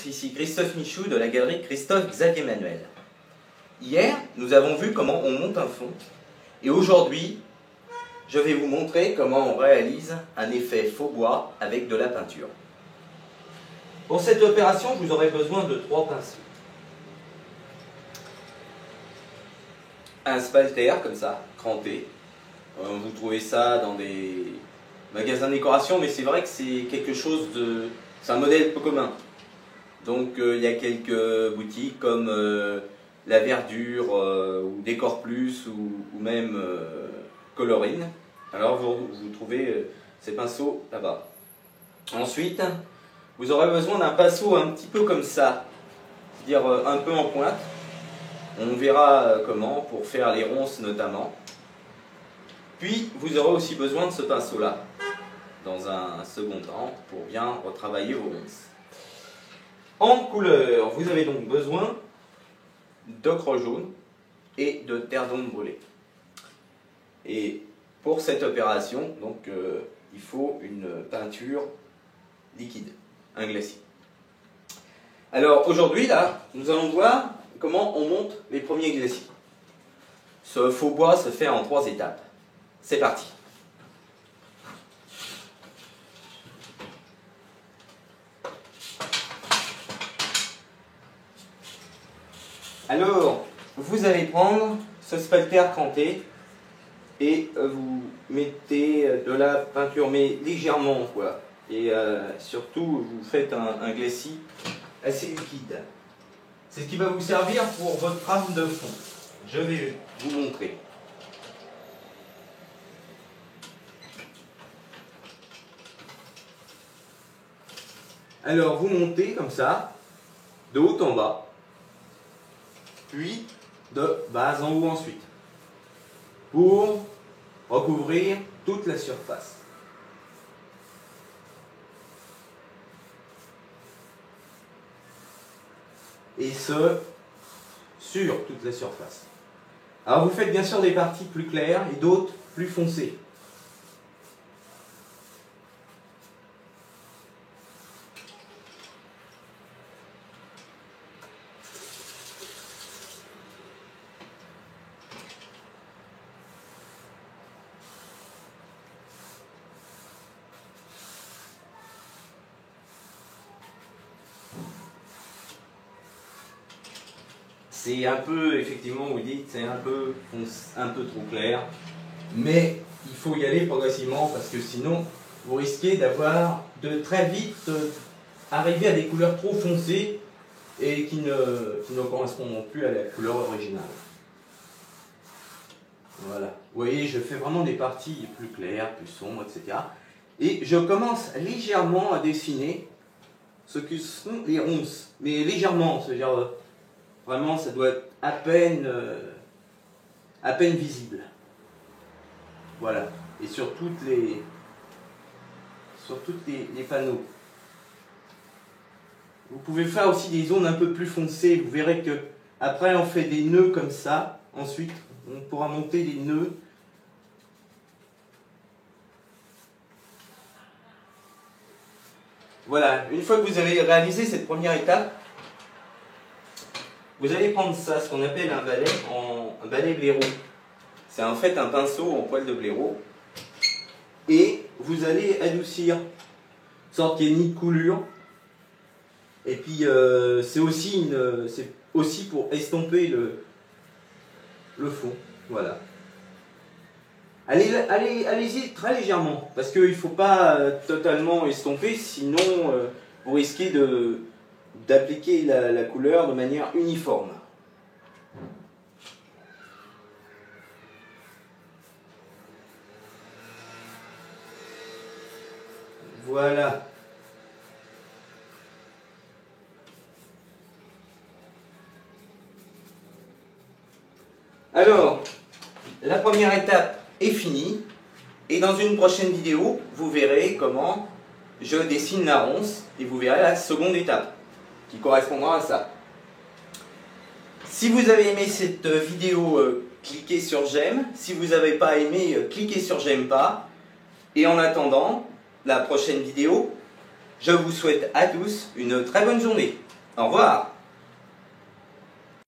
tous, ici Christophe Michou de la galerie Christophe Xavier Manuel. Hier, nous avons vu comment on monte un fond et aujourd'hui, je vais vous montrer comment on réalise un effet faux bois avec de la peinture. Pour cette opération, vous aurez besoin de 3 pinceaux. Un spalter comme ça, cranté. Vous trouvez ça dans des magasins de décoration, mais c'est vrai que c'est quelque chose de... c'est un modèle peu commun. Donc il y a quelques boutiques comme La Verdure ou Décor Plus ou même Colorine. Alors vous trouvez ces pinceaux là-bas. Ensuite, vous aurez besoin d'un pinceau un petit peu comme ça, c'est-à-dire un peu en pointe. On verra comment pour faire les ronces notamment. Puis vous aurez aussi besoin de ce pinceau-là dans un second temps pour bien retravailler vos ronces. En couleur, vous avez donc besoin d'ocre jaune et de terre d'ombre brûlée. Et pour cette opération, donc, il faut une peinture liquide, un glacis. Alors aujourd'hui, là, nous allons voir comment on monte les premiers glacis. Ce faux bois se fait en 3 étapes. C'est parti. Alors, vous allez prendre ce spalter cranté et vous mettez de la peinture, mais légèrement, quoi. Et surtout, vous faites un glacis assez liquide. C'est ce qui va vous servir pour votre trame de fond. Je vais vous montrer. Alors, vous montez comme ça, de haut en bas, puis de bas en haut ensuite, pour recouvrir toute la surface. Et ce, sur toute la surface. Alors vous faites bien sûr des parties plus claires et d'autres plus foncées. C'est un peu, effectivement, vous dites, c'est un peu trop clair, mais il faut y aller progressivement parce que sinon, vous risquez d'avoir de très vite arriver à des couleurs trop foncées et qui ne correspondront plus à la couleur originale. Voilà, vous voyez, je fais vraiment des parties plus claires, plus sombres, etc. Et je commence légèrement à dessiner ce que sont les ronces, mais légèrement, c'est-à-dire vraiment, ça doit être à peine visible. Voilà. Et sur toutes les panneaux. Vous pouvez faire aussi des zones un peu plus foncées. Vous verrez que après on fait des nœuds comme ça. Ensuite, on pourra monter des nœuds. Voilà. Une fois que vous avez réalisé cette première étape, vous allez prendre ça, ce qu'on appelle un balai blaireau. C'est en fait un pinceau en poil de blaireau. Et vous allez adoucir, sorte qu'il n'y ait ni de coulure. Et puis c'est aussi pour estomper le fond. Voilà. Allez-y très légèrement, parce qu'il ne faut pas totalement estomper, sinon vous risquez d'appliquer la couleur de manière uniforme. Voilà. Alors, la première étape est finie et dans une prochaine vidéo, vous verrez comment je dessine la ronce et vous verrez la seconde étape qui correspondra à ça. Si vous avez aimé cette vidéo, cliquez sur j'aime. Si vous n'avez pas aimé, cliquez sur j'aime pas. Et en attendant la prochaine vidéo, je vous souhaite à tous une très bonne journée. Au revoir.